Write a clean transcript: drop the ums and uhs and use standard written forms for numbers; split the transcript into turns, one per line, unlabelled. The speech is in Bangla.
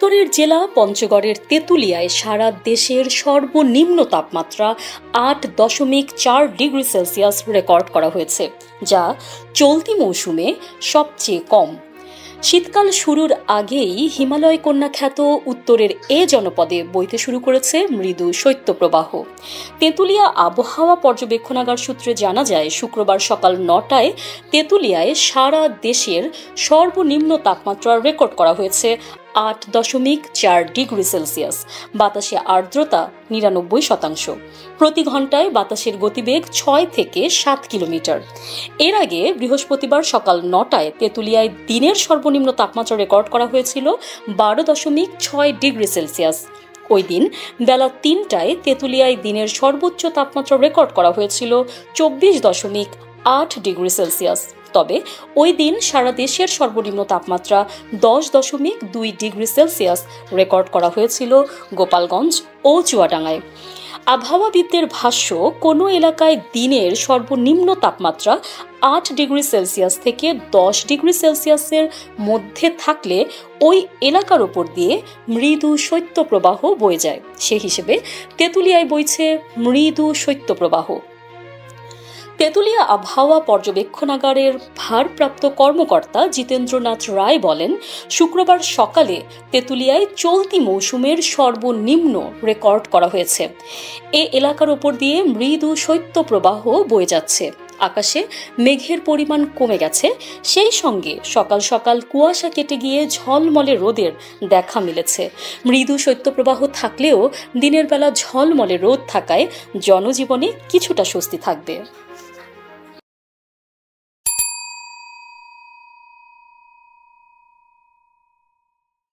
উত্তরের জেলা পঞ্চগড়ের তেঁতুলিয়ায় সারা দেশের সর্বনিম্ন তাপমাত্রা ৮.৪ ডিগ্রি সেলসিয়াস রেকর্ড করা হয়েছে, যা চলতি মৌসুমে সবচেয়ে কম। শীতকাল শুরুর আগেই হিমালয় কন্যা খ্যাত উত্তরের এ জনপদে বইতে শুরু করেছে মৃদু শৈত্যপ্রবাহ। তেঁতুলিয়া আবহাওয়া পর্যবেক্ষণাগার সূত্রে জানা যায়, শুক্রবার সকাল ৯টায় তেঁতুলিয়ায় সারা দেশের সর্বনিম্ন তাপমাত্রা রেকর্ড করা হয়েছে ৮.৪ ডিগ্রি সেলসিয়াস। বাতাসে আর্দ্রতা ৯৯%। প্রতি ঘন্টায় বাতাসের গতিবেগ ৬ থেকে ৭ কিলোমিটার। এর আগে বৃহস্পতিবার সকাল ৯টায় তেঁতুলিয়ায় দিনের সর্বনিম্ন তাপমাত্রা রেকর্ড করা হয়েছিল ১২.৬ ডিগ্রি সেলসিয়াস। ওই দিন বেলা ৩টায় তেঁতুলিয়ায় দিনের সর্বোচ্চ তাপমাত্রা রেকর্ড করা হয়েছিল ২৪.৮ ডিগ্রি সেলসিয়াস। তবে ওই দিন সারা দেশের সর্বনিম্ন তাপমাত্রা ১০.২ ডিগ্রি সেলসিয়াস রেকর্ড করা হয়েছিল গোপালগঞ্জ ও চুয়াডাঙ্গায়। আবহাওয়াবিদদের ভাষ্য, কোনো এলাকায় দিনের সর্বনিম্ন তাপমাত্রা ৮ ডিগ্রি সেলসিয়াস থেকে ১০ ডিগ্রি সেলসিয়াসের মধ্যে থাকলে ওই এলাকার ওপর দিয়ে মৃদু শৈত্যপ্রবাহ বয়ে যায়। সে হিসেবে তেঁতুলিয়ায় বইছে মৃদু শৈত্যপ্রবাহ। তেঁতুলিয়া আবহাওয়া পর্যবেক্ষণাগারের ভারপ্রাপ্ত কর্মকর্তা জিতেন্দ্রনাথ রায় বলেন, শুক্রবার সকালে তেঁতুলিয়ায় চলতি মৌসুমের সর্বনিম্ন রেকর্ড করা হয়েছে। এ এলাকার ওপর দিয়ে মৃদু শৈত্যপ্রবাহ বয়ে যাচ্ছে। আকাশে মেঘের পরিমাণ কমে গেছে, সেই সঙ্গে সকাল সকাল কুয়াশা কেটে গিয়ে ঝলমলে রোদের দেখা মিলেছে। মৃদু শৈত্যপ্রবাহ থাকলেও দিনের বেলা ঝলমলে রোদ থাকায় জনজীবনে কিছুটা স্বস্তি থাকবে।